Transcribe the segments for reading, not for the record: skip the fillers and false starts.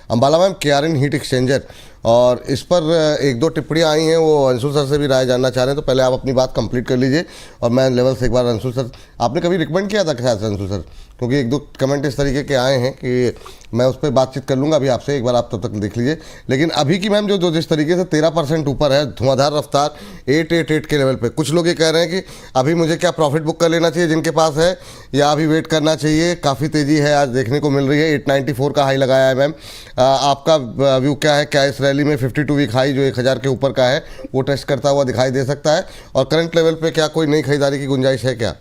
Ambala ma'am, केआरएन heat exchanger, और इस पर एक दो टिप्पणियाँ आई हैं, वो अंशुल सर से भी राय जानना चाह रहे हैं। तो पहले आप अपनी बात कंप्लीट कर लीजिए और मैं लेवल से एक बार अंशुल सर, आपने कभी रिकमेंड किया था क्या अंशुल सर? क्योंकि एक दो कमेंट इस तरीके के आए हैं कि मैं उस पर बातचीत कर लूँगा अभी आपसे, एक बार आप तब तक देख लीजिए। लेकिन अभी की मैम जो जिस तरीके से 13% ऊपर है, धुआंधार रफ्तार 888 के लेवल पे, कुछ लोग ये कह रहे हैं कि अभी मुझे क्या प्रॉफिट बुक कर लेना चाहिए जिनके पास है, या अभी वेट करना चाहिए? काफ़ी तेज़ी है आज देखने को मिल रही है, 894 का हाई लगाया है मैम। आपका व्यू क्या है? क्या इस रैली में 52 वीक हाई जो 1000 के ऊपर का है वो टेस्ट करता हुआ दिखाई दे सकता है? और करंट लेवल पे क्या कोई नई खरीदारी की गुंजाइश है क्या?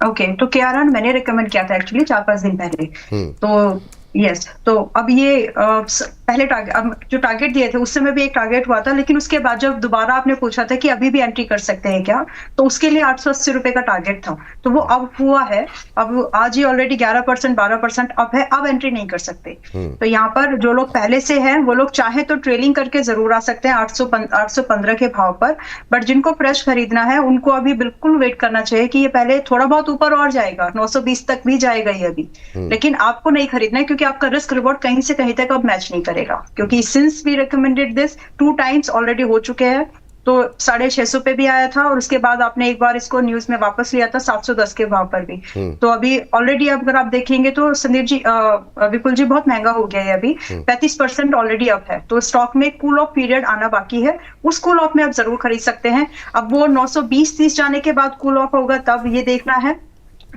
ओके, तो केआरएन मैंने रिकमेंड किया था एक्चुअली 4-5 दिन पहले। तो यस, तो अब ये पहले टारगेट, अब जो टारगेट दिए थे उस समय भी एक टारगेट हुआ था, लेकिन उसके बाद जब दोबारा आपने पूछा था कि अभी भी एंट्री कर सकते हैं क्या, तो उसके लिए 880 रुपए का टारगेट था। तो वो अब हुआ है, अब आज ही ऑलरेडी 11% 12% अप है, अब एंट्री नहीं कर सकते। तो यहाँ पर जो लोग पहले से हैं वो लोग चाहे तो ट्रेलिंग करके जरूर आ सकते हैं 815 के भाव पर, बट जिनको फ्रेश खरीदना है उनको अभी बिल्कुल वेट करना चाहिए कि ये पहले थोड़ा बहुत ऊपर और जाएगा, 920 तक भी जाएगा ये अभी, लेकिन आपको नहीं खरीदना है क्योंकि आपका रिस्क रिवॉर्ड कहीं से कहीं तक अब मैच नहीं करेगा, क्योंकि since we recommended this 2 times already हो चुके हैं। तो 650 पे भी आया था और उसके बाद आपने एक बार इसको न्यूज में वापस लिया था 710 के भाव पर भी। तो अभी ऑलरेडी अगर आप देखेंगे तो संदीप जी, विपुल जी, बहुत महंगा हो गया है अभी, 35% ऑलरेडी अप है। तो स्टॉक में कूल ऑफ पीरियड आना बाकी है, उस कूल ऑफ में आप जरूर खरीद सकते हैं। अब वो 920-30 जाने के बाद कूल ऑफ होगा तब ये देखना है।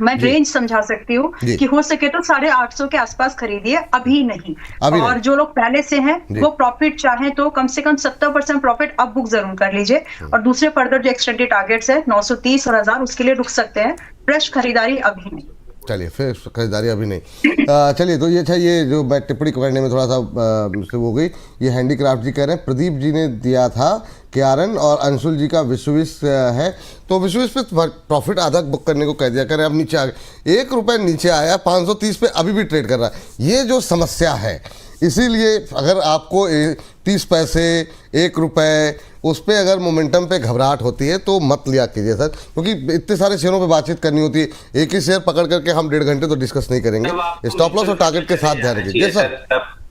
मैं रेंज समझा सकती हूँ कि हो सके तो 850 के आसपास खरीदिए, अभी नहीं। और जो लोग पहले से हैं वो प्रॉफिट चाहें तो कम से कम 70% प्रॉफिट अब बुक जरूर कर लीजिए, और दूसरे फर्दर जो एक्सटेंडेड टारगेट्स है 930 और 1000, उसके लिए रुक सकते हैं। फ्रेश खरीदारी अभी नहीं। चलिए, फिर खरीदारी अभी नहीं। चलिए, तो ये अच्छा, ये जो मैं टिप्पणी करने में थोड़ा सा मुझसे हो गई, ये हैंडीक्राफ्ट जी कह रहे हैं प्रदीप जी ने दिया था केआरएन, और अंशुल जी का विश्वविश है, तो विश्वविश पे प्रॉफिट आधा बुक करने को कह दिया करें। अब नीचे आ गए, 1 रुपये नीचे आया, 530 पे अभी भी ट्रेड कर रहा है। ये जो समस्या है, इसीलिए अगर आपको 30 पैसे 1 रुपये उस पर अगर मोमेंटम पे घबराहट होती है तो मत लिया कीजिए सर, क्योंकि इतने सारे शेयरों पे बातचीत करनी होती है। एक ही शेयर पकड़ करके हम 1.5 घंटे तो डिस्कस नहीं करेंगे। स्टॉप लॉस और टारगेट के साथ ध्यान रखिए सर।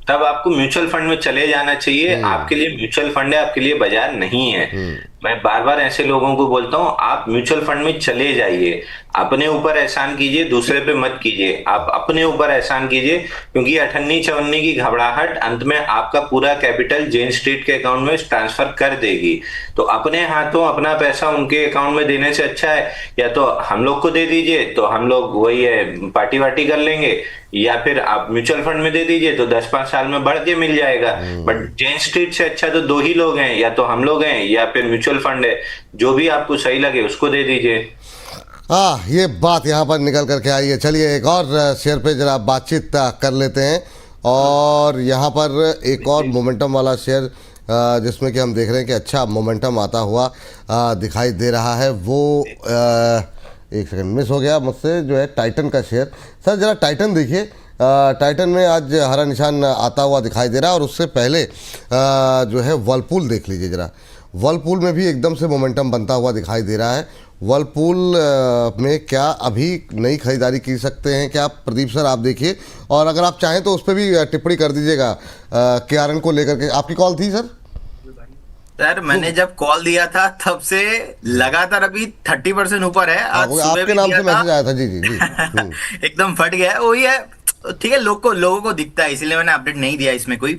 तब आपको म्यूचुअल फंड में चले जाना चाहिए। आपके लिए म्यूचुअल फंड है, आपके लिए बाजार नहीं है। मैं बार बार ऐसे लोगों को बोलता हूं, आप म्यूचुअल फंड में चले जाइए, अपने ऊपर एहसान कीजिए, दूसरे पे मत कीजिए। आप अपने ऊपर एहसान कीजिए, क्योंकि 98-54 की घबराहट अंत में आपका पूरा कैपिटल जेन स्ट्रीट के अकाउंट में ट्रांसफर कर देगी। तो अपने हाथों अपना पैसा उनके अकाउंट में देने से अच्छा है या तो हम लोग को दे दीजिए, तो हम लोग वही है पार्टी वार्टी कर लेंगे, या फिर आप म्यूचुअल फंड में दे दीजिए तो 10-5 साल में बढ़ के मिल जाएगा। बट जेन स्ट्रीट से अच्छा तो 2 ही लोग हैं, या तो हम लोग हैं या फिर म्यूचुअल फंड है। जो भी आपको सही लगे उसको दे दीजिए। हाँ, ये बात यहाँ पर निकल करके आई है। चलिए, एक और शेयर पे जरा बातचीत कर लेते हैं, और यहाँ पर एक और मोमेंटम वाला शेयर जिसमें कि हम देख रहे हैं कि अच्छा मोमेंटम आता हुआ दिखाई दे रहा है, वो एक सेकंड मिस हो गया मुझसे, जो है टाइटन का शेयर। सर जरा टाइटन देखिए, टाइटन में आज हरा निशान आता हुआ दिखाई दे रहा है, और उससे पहले जो है वर्लपूल देख लीजिए जरा। वर्लपूल में भी एकदम से मोमेंटम बनता हुआ दिखाई दे रहा है। वर्लपूल में क्या अभी नई खरीदारी की सकते हैं क्या प्रदीप सर? आप देखिए, और अगर आप चाहें तो उस पर भी टिप्पणी कर दीजिएगा केआरएन को लेकर के। आपकी कॉल थी सर? सर मैंने जब कॉल दिया था तब से लगातार अभी 30% ऊपर है। आज आपके नाम से मैसेज आया था। जी जी जी। एकदम फट गया है, वही है। ठीक है, लोगों को दिखता है, इसलिए मैंने अपडेट नहीं दिया इसमें कोई।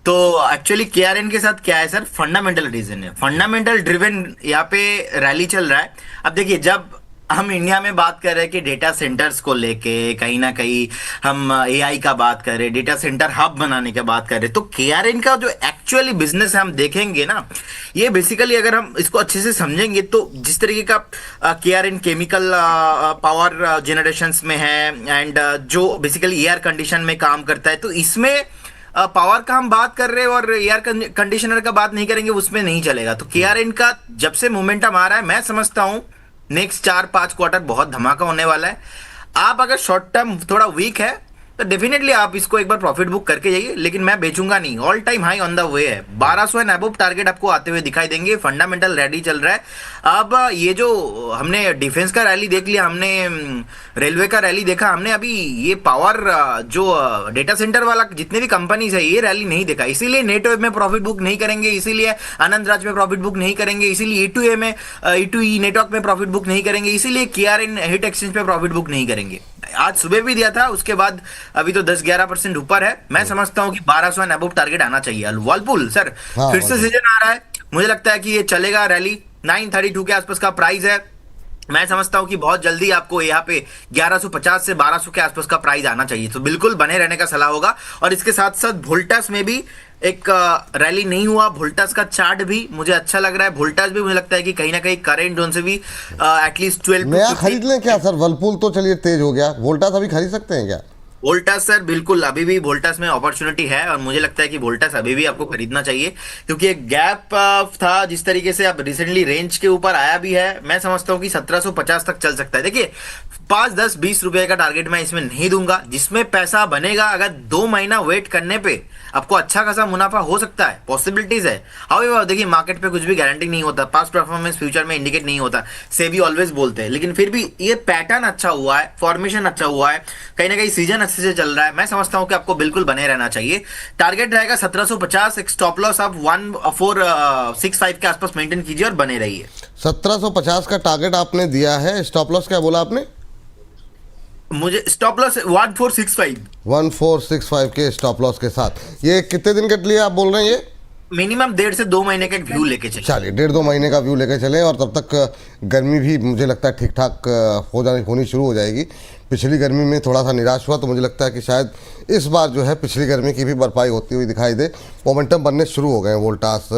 तो एक्चुअली केआरएन के साथ क्या है सर, फंडामेंटल रीजन है, फंडामेंटल ड्रिवन यहाँ पे रैली चल रहा है। अब देखिए, जब हम इंडिया में बात कर रहे हैं कि डेटा सेंटर्स को लेके कहीं ना कहीं हम एआई का बात कर रहे हैं, डेटा सेंटर हब बनाने की बात कर रहे हैं, तो केआरएन का जो एक्चुअली बिजनेस है हम देखेंगे ना, ये बेसिकली अगर हम इसको अच्छे से समझेंगे तो जिस तरीके का केआरएन केमिकल पावर जनरेशन में है, एंड जो बेसिकली एयर कंडीशन में काम करता है, तो इसमें पावर का हम बात कर रहे हैं और एयर कंडीशनर का बात नहीं करेंगे, उसमें नहीं चलेगा। तो केआरएन का जब से मोमेंटम आ रहा है, मैं समझता हूं नेक्स्ट 4-5 क्वार्टर बहुत धमाका होने वाला है। आप अगर शॉर्ट टर्म थोड़ा वीक है तो डेफिनेटली आप इसको एक बार प्रॉफिट बुक करके जाइए, लेकिन मैं बेचूंगा नहीं। All time high on the way है, 1200 एंड अबव टारगेट आपको आते हुए दिखाई देंगे। फंडामेंटल रैली चल रहा है। अब ये जो हमने डिफेंस का रैली देख लिया, हमने रेलवे का रैली देखा, हमने अभी ये पावर जो डेटा सेंटर वाला जितने भी कंपनीज है ये रैली नहीं देखा। इसीलिए नेटवेब में प्रॉफिट बुक नहीं करेंगे, इसीलिए आनंद राज में प्रॉफिट बुक नहीं करेंगे, इसीलिए E2E में E2E नेटवर्क में प्रॉफिट बुक नहीं करेंगे, इसीलिए KRN हिट एक्सचेंज पे प्रॉफिट बुक नहीं करेंगे। आज सुबह भी दिया था, उसके बाद अभी तो 10-11% ऊपर है। मैं समझता हूं कि 1200 एंड अबव टारगेट आना चाहिए। वर्लपूल सर हाँ, फिर से सीजन आ रहा है, मुझे लगता है कि ये चलेगा रैली। 932 के आसपास का प्राइस है। मैं समझता हूं कि बहुत जल्दी आपको यहाँ पे 1150 से 1200 के आसपास का प्राइस आना चाहिए, तो बिल्कुल बने रहने का सलाह होगा। और इसके साथ साथ वोल्टास में भी एक रैली नहीं हुआ। वोल्टास का चार्ट भी मुझे अच्छा लग रहा है। वोल्टास भी मुझे लगता है कि कहीं ना कहीं करेंट जोन से भी एटलीस्ट 12 नया खरीद लें क्या सर? वर्लपूल तो चलिए तेज हो गया, वोल्टास अभी खरीद सकते हैं क्या? वोल्टास सर बिल्कुल, अभी भी वोल्टास में अपॉर्चुनिटी है और मुझे लगता है कि वोल्टास अभी भी आपको खरीदना चाहिए, क्योंकि एक गैप था जिस तरीके से अब रिसेंटली रेंज के ऊपर आया भी है। मैं समझता हूं कि 1750 तक चल सकता है। देखिए 5, 10, 20 रुपए का टारगेट मैं इसमें नहीं दूंगा। जिसमें पैसा बनेगा, अगर 2 महीना वेट करने पे आपको अच्छा खासा मुनाफा हो सकता है, पॉसिबिलिटीज है। हाउएवर देखिए मार्केट पे कुछ भी गारंटी नहीं होता, पास्ट परफॉर्मेंस फ्यूचर में इंडिकेट नहीं होता, सेबी ऑलवेज बोलते हैं। लेकिन फिर भी ये पैटर्न अच्छा हुआ है, फॉर्मेशन अच्छा हुआ है, कहीं ना कहीं सीजन अच्छे से चल रहा है। मैं समझता हूं कि आपको बिल्कुल बने रहना चाहिए। टारगेट रहेगा 1750, एक स्टॉप लॉस आप 1465 के आसपास मेंटेन कीजिए और बने रहिए। 1750 का टारगेट आपने दिया है, स्टॉप लॉस क्या बोला आपने? मुझे स्टॉप लॉस 1465 1465 के स्टॉप लॉस के साथ। ये कितने दिन के लिए आप बोल रहे हैं? ये मिनिमम 1.5 से 2 महीने का एक व्यू लेके चलिए। चलिए 1.5-2 महीने का व्यू लेके चलें, और तब तक गर्मी भी मुझे लगता है ठीक ठाक होनी शुरू हो जाएगी। पिछली गर्मी में थोड़ा सा निराश हुआ, तो मुझे लगता है कि शायद इस बार जो है पिछली गर्मी की भी भरपाई होती हुई दिखाई दे। मोमेंटम बनने शुरू हो गए हैं वोल्टास,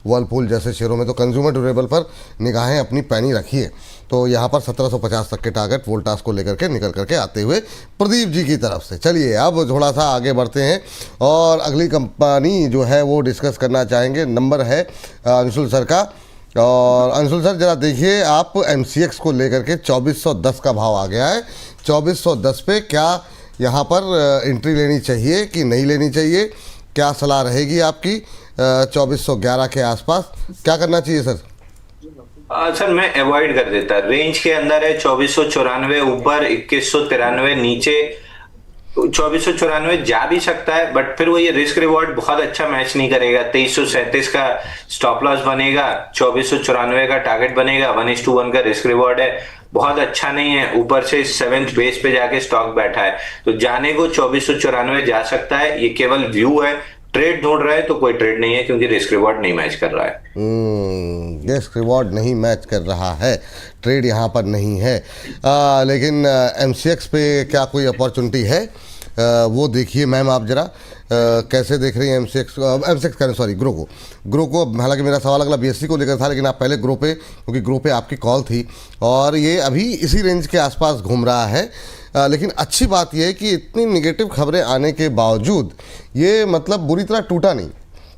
वर्लपूल जैसे शेयरों में। तो कंज्यूमर ड्यूरेबल पर निगाहें अपनी पैनी रखिए। तो यहाँ पर 1750 तक के टारगेट वोल्टास को लेकर के निकल करके आते हुए प्रदीप जी की तरफ से। चलिए अब थोड़ा सा आगे बढ़ते हैं और अगली कंपनी जो है वो डिस्कस करना चाहेंगे। नंबर है अंशुल सर का। और अंशुल सर जरा देखिए, आप MCX को लेकर के 2410 का भाव आ गया है। 2410 पे क्या यहाँ पर एंट्री लेनी चाहिए कि नहीं लेनी चाहिए? क्या सलाह रहेगी आपकी? 2411 के आसपास क्या करना चाहिए सर? सर मैं अवॉइड कर देता। रेंज के अंदर है 2494 ऊपर, 2193 नीचे। 2494 जा भी सकता है, बट फिर वो ये रिस्क रिवॉर्ड बहुत अच्छा मैच नहीं करेगा। 2337 का स्टॉप लॉस बनेगा, 2494 का टारगेट बनेगा, 1:1 का रिस्क रिवॉर्ड है, बहुत अच्छा नहीं है। ऊपर से 7th बेस पे जाके स्टॉक बैठा है, तो जाने को 2494 जा सकता है। ये केवल व्यू है। ट्रेड ढूंढ रहा है तो कोई ट्रेड नहीं है, क्योंकि रिस्क रिवॉर्ड नहीं मैच कर रहा है। रिस्क रिवॉर्ड नहीं मैच कर रहा है, ट्रेड यहाँ पर नहीं है। लेकिन MCX पे क्या कोई अपॉर्चुनिटी है? वो देखिए मैम आप जरा कैसे देख रही हैं MCX करें, सॉरी ग्रो को। हालांकि मेरा सवाल अगला BSE को लेकर था, लेकिन आप पहले ग्रो पे, क्योंकि ग्रो पे आपकी कॉल थी और ये अभी इसी रेंज के आसपास घूम रहा है। लेकिन अच्छी बात यह है कि इतनी निगेटिव खबरें आने के बावजूद ये मतलब बुरी तरह टूटा नहीं।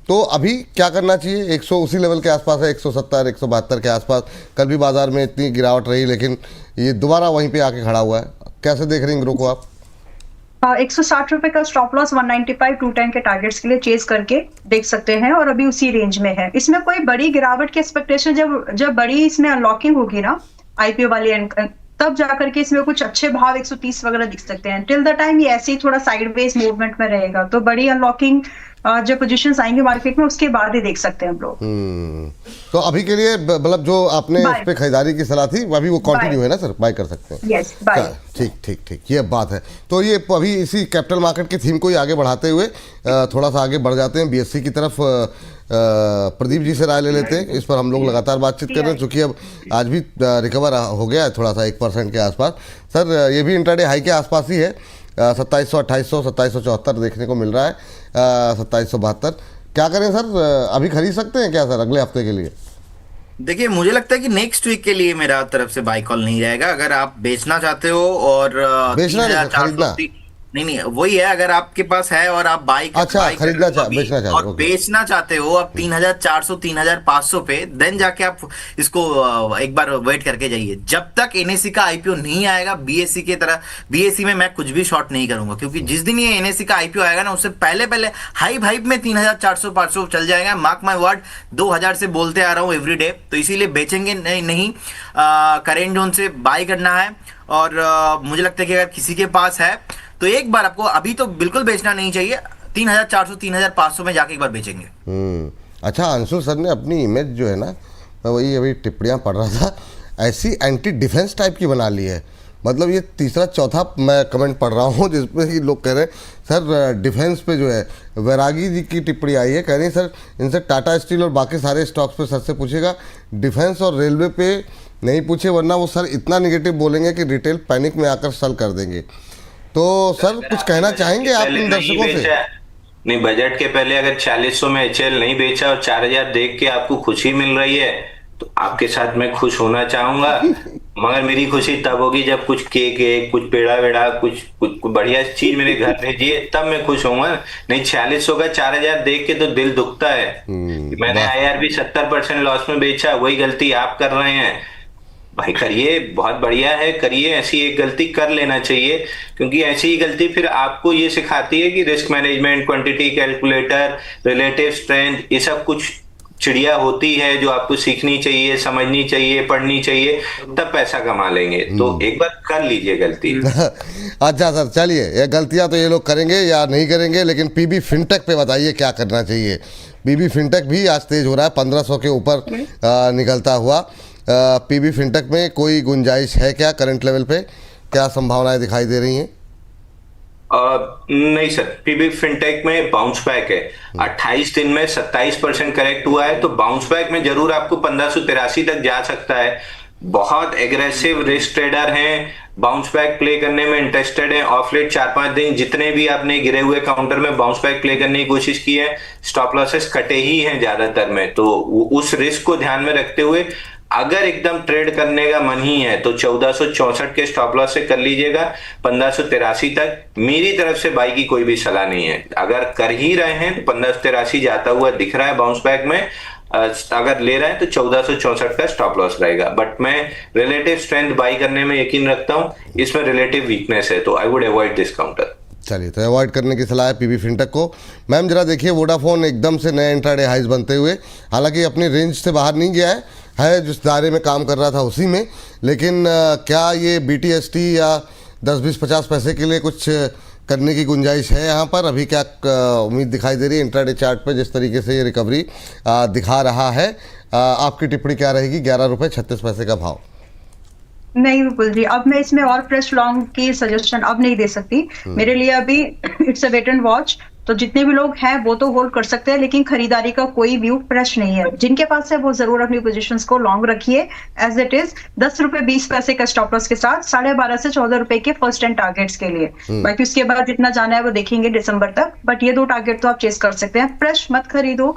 तो अभी क्या करना चाहिए? 100 उसी लेवल के आसपास है, 170 172 के आसपास। कल भी बाजार में इतनी गिरावट रही, लेकिन ये दोबारा वहीं पे आके खड़ा हुआ है। कैसे देख रही हैं ग्रो को आप? 160 रुपए का स्टॉप लॉस 195 210 के टारगेट्स के लिए चेज करके देख सकते हैं, और अभी उसी रेंज में है। इसमें कोई बड़ी गिरावट की एक्सपेक्टेशन जब बड़ी इसमें अनलॉकिंग होगी ना IPO वाली, तब जाकर के इसमें कुछ अच्छे भाव 130 वगैरह दिख सकते हैं। टिल द टाइम ये ऐसे ही थोड़ा साइडवेज मूवमेंट में रहेगा। तो बड़ी अनलॉकिंग जब पोजीशंस आएंगे मार्केट में, उसके बाद ही देख सकते हैं हम लोग। तो अभी के लिए मतलब जो आपने इस पे खरीदारी की सलाह थी अभी वो कंटिन्यू है ना सर? बाय कर सकते हैं। Yes buy. ठीक ये बात है। तो ये अभी इसी कैपिटल मार्केट की थीम को ही आगे बढ़ाते हुए थोड़ा सा आगे बढ़ जाते हैं BSE की तरफ। प्रदीप जी से राय ले लेते हैं। इस पर हम लोग लगातार बातचीत कर रहे हैं, चूँकि अब आज भी रिकवर हो गया है थोड़ा सा 1% के आसपास। सर ये भी इंट्राडे हाई के आसपास ही है, 2700 2800 2774 देखने को मिल रहा है, 2772। क्या करें सर? अभी खरीद सकते हैं क्या सर अगले हफ्ते के लिए? देखिए मुझे लगता है कि नेक्स्ट वीक के लिए मेरा तरफ से बाय कॉल नहीं रहेगा। अगर आप बेचना चाहते हो और बेचना नहीं, खरीदना। नहीं वही है, अगर आपके पास है और आप अच्छा, खरीदना बेचना चाहते और हो, ओके। बेचना चाहते हो आप 3,400 3,500 पे, देन जाके आप इसको एक बार वेट करके जाइए। जब तक एनएससी का आईपीओ नहीं आएगा बीएससी की तरह, बीएससी में मैं कुछ भी शॉर्ट नहीं करूंगा, क्योंकि जिस दिन ये एनएससी का आईपीओ आएगा ना, उससे पहले पहले हाइप हाइप में 3,400 500 चल जाएगा। मार्क माय वर्ड, 2,000 से बोलते आ रहा हूँ एवरीडे, तो इसीलिए बेचेंगे नहीं, करेंट जोन से बाय करना है। और मुझे लगता है कि अगर किसी के पास है तो एक बार आपको अभी तो बिल्कुल बेचना नहीं चाहिए, 3,400 3,500 में जाके एक बार बेचेंगे। अच्छा, अंशुल सर ने अपनी इमेज जो है ना, मैं वही अभी टिप्पणियाँ पढ़ रहा था, ऐसी एंटी डिफेंस टाइप की बना ली है। मतलब ये तीसरा चौथा मैं कमेंट पढ़ रहा हूँ जिसमें कि लोग कह रहे हैं सर डिफेंस पे जो है, वैरागी जी की टिप्पणी आई है, कह रही सर इनसे टाटा स्टील और बाकी सारे स्टॉक्स पे सर से पूछेगा, डिफेंस और रेलवे पे नहीं पूछे, वरना वो सर इतना निगेटिव बोलेंगे कि रिटेल पैनिक में आकर सेल कर देंगे। तो सर कुछ कहना चाहेंगे आप इन दर्शकों से? नहीं, बजट के पहले अगर 4,100 में एचएल नहीं बेचा और 4,000 देख के आपको खुशी मिल रही है, तो आपके साथ मैं खुश होना चाहूंगा। मगर मेरी खुशी तब होगी जब कुछ केक, कुछ पेड़ा वेड़ा, कुछ बढ़िया चीज मेरे घर भेजिए, तब मैं खुश होऊंगा। नहीं, 4,100 का 4,000 देख के तो दिल दुखता है। मैंने आईआरबी 70% लॉस में बेचा, वही गलती आप कर रहे हैं। भाई करिए, बहुत बढ़िया है, करिए, ऐसी एक गलती कर लेना चाहिए, क्योंकि ऐसी ही गलती फिर आपको ये सिखाती है कि risk management, quantity calculator, relative strength, ये सब कुछ चिड़िया होती है जो आपको सीखनी चाहिए, समझनी चाहिए, पढ़नी चाहिए, तब पैसा कमा लेंगे। तो एक बार कर लीजिए गलती। अच्छा सर, चलिए, ये गलतियां तो ये लोग करेंगे या नहीं करेंगे, लेकिन पीबी फिनटेक पे बताइए क्या करना चाहिए। पीबी फिनटेक भी आज तेज हो रहा है, 1,500 के ऊपर निकलता हुआ। पीबी फिनटेक में कोई गुंजाइश है क्या करंट लेवल पे? क्या संभावनाएं दिखाई दे रही हैं? नहीं सर, पीबी फिनटेक में बाउंस बैक है। 28 दिन में 27% करेक्ट हुआ है, तो बाउंस बैक में जरूर आपको 1583 तक जा सकता है। बहुत एग्रेसिव रिस्क ट्रेडर हैं, बाउंस बैक प्ले करने में इंटरेस्टेड हैं। ऑफ लेट 4-5 दिन जितने भी आपने गिरे हुए काउंटर में बाउंस बैक प्ले करने की कोशिश की है, स्टॉप लॉसेस कटे ही हैं ज्यादातर में। तो उस रिस्क को ध्यान में रखते हुए अगर एकदम ट्रेड करने का मन ही है तो 1464 के स्टॉप लॉस से कर लीजिएगा 1583 तक। मेरी तरफ से बाई की कोई भी सलाह नहीं है। अगर कर ही रहे हैं तो 1583 जाता हुआ दिख रहा है बाउंस बैक में, अगर ले रहे हैं तो 1464 का स्टॉप लॉस रहेगा। बट मैं रिलेटिव स्ट्रेंथ बाई करने में यकीन रखता हूं, इसमें रिलेटिव वीकनेस है, तो I would avoid this counter. चलिए, तो अवॉइड करने की सलाह है पीबी फिनटेक को। मैम जरा देखिए, वोडाफोन एकदम से नए इंट्राडे हाइज बनते हुए, हालांकि अपनी रेंज से बाहर नहीं गया है जिस दायरे में काम कर रहा था उसी में, लेकिन क्या ये बीटीएसटी या 10-20-50 पैसे के लिए कुछ करने की गुंजाइश है यहाँ पर? अभी क्या उम्मीद दिखाई दे रही है इंट्राडे चार्ट पे, जिस तरीके से ये रिकवरी दिखा रहा है? आपकी टिप्पणी क्या रहेगी? 11 रुपये 36 पैसे का भाव। नहीं विपुल जी, अब मैं इसमें और फ्रेश लॉन्ग की सजेशन अब नहीं दे सकती। मेरे लिए अभी it's a wait and watch. तो जितने भी लोग हैं वो तो होल्ड कर सकते हैं, लेकिन खरीदारी का कोई व्यू फ्रेश नहीं है। जिनके पास है वो जरूर अपनी पोजीशंस को लॉन्ग रखिए एज इट इज, 10 रुपए 20 पैसे का स्टॉप लॉस के साथ, 12.5 से 14 रुपए के फर्स्ट एंड टारगेट्स के लिए। बाकी उसके बाद जितना जाना है वो देखेंगे दिसंबर तक, बट ये 2 टारगेट तो आप चेस कर सकते हैं। फ्रेश मत खरीदो,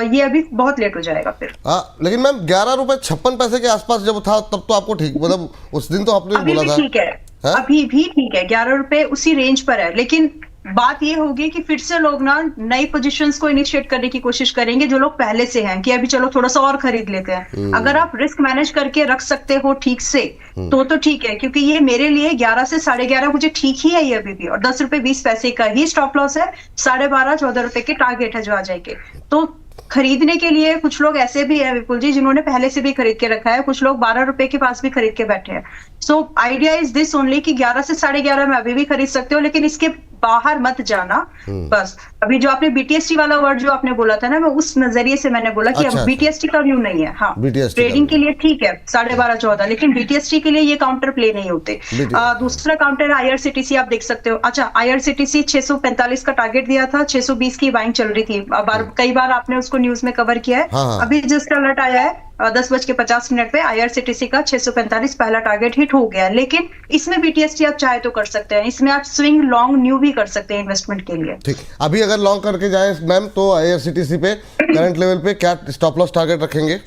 ये अभी बहुत लेट हो जाएगा फिर। लेकिन मैम 11 रुपए 56 पैसे के आसपास जब था तब तो आपको ठीक, मतलब उस दिन तो आपने बोला था ठीक है, अभी भी ठीक है, 11 रुपए उसी रेंज पर है। लेकिन बात ये होगी कि फिर से लोग ना नई पोजीशंस को इनिशिएट करने की कोशिश करेंगे, जो लोग पहले से हैं कि अभी चलो थोड़ा सा और खरीद लेते हैं। अगर आप रिस्क मैनेज करके रख सकते हो ठीक से तो ठीक है, क्योंकि ये मेरे लिए 11 से 11.5 मुझे ठीक ही है ये अभी भी, और 10 रुपए 20 पैसे का ही स्टॉप लॉस है, 12.5-14 रुपए के टारगेट है जो आ जाएंगे। तो खरीदने के लिए कुछ लोग ऐसे भी है विपुल जी जिन्होंने पहले से भी खरीद के रखा है, कुछ लोग 12 रुपए के पास भी खरीद के बैठे हैं। So idea is this only कि 11 से 11.5 में अभी भी खरीद सकते हो, लेकिन इसके बाहर मत जाना बस। अभी जो आपने बीटीएसटी वाला वर्ड जो आपने बोला था ना, मैं उस नजरिए से मैंने बोला कि अब बीटीएसटी का व्यू नहीं है। हाँ, ट्रेडिंग के लिए ठीक है 12.5-14, लेकिन बीटीएसटी के लिए ये काउंटर प्ले नहीं होते। दूसरा काउंटर आईआरसीटीसी आप देख सकते हो। अच्छा, आईआरसीटीसी 645 का टारगेट दिया था, 620 की बाइंग चल रही थी। कई बार आपने उसको न्यूज में कवर किया है। अभी जस्ट अलर्ट आया है 10:50 पे आईआरसीटीसी का 645 पहला टारगेट हिट हो गया। लेकिन इसमें बीटीएसटी आप चाहे तो कर सकते हैं, इसमें आप स्विंग लॉन्ग न्यू भी कर सकते हैं इन्वेस्टमेंट के लिए। ठीक, अभी अगर लॉन्ग करके जाए मैम तो आईआरसीटीसी पे करंट लेवल पे क्या स्टॉप लॉस टारगेट रखेंगे?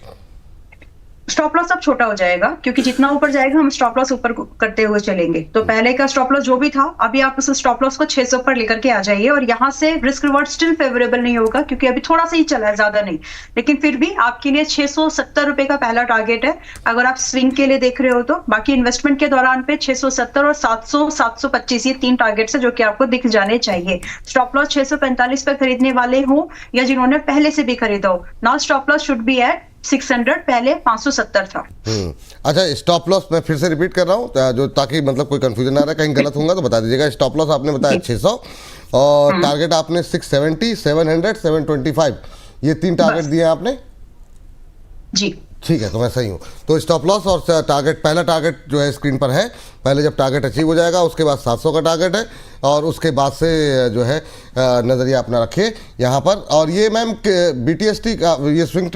स्टॉप लॉस अब छोटा हो जाएगा, क्योंकि जितना ऊपर जाएगा हम स्टॉप लॉस ऊपर करते हुए चलेंगे। तो पहले का स्टॉप लॉस जो भी था, अभी आप उस स्टॉप लॉस को 600 पर लेकर के आ जाइए, और यहाँ से रिस्क रिवॉर्ड स्टिल फेवरेबल नहीं होगा, क्योंकि अभी थोड़ा सा ही चला है, ज्यादा नहीं, लेकिन फिर भी आपके लिए 670 रुपए का पहला टारगेट है अगर आप स्विंग के लिए देख रहे हो तो। बाकी इन्वेस्टमेंट के दौरान पे 670 और 700 725 ये 3 टारगेट्स है जो कि आपको दिख जाने चाहिए। स्टॉप लॉस 645 पे खरीदने वाले हो या जिन्होंने पहले से भी खरीदा हो, now stop loss should be at 600, पहले 570 था। अच्छा, स्टॉप लॉस मैं फिर से रिपीट कर रहा हूँ, जो ताकि मतलब कोई कंफ्यूजन ना रहे, कहीं गलत होगा तो बता दीजिएगा। स्टॉप लॉस आपने बताया 600 और टारगेट आपने 670, 700, 725, ये 3 टारगेट दिए आपने जी ठीक है, तो मैं सही हूँ। तो स्टॉप लॉस और टारगेट, पहला टारगेट जो है स्क्रीन पर है, पहले जब टारगेट अचीव हो जाएगा उसके बाद 700 का टारगेट है, और उसके बाद से जो है नज़रिया अपना रखिए यहाँ पर। और ये मैम BTST का ये स्विंग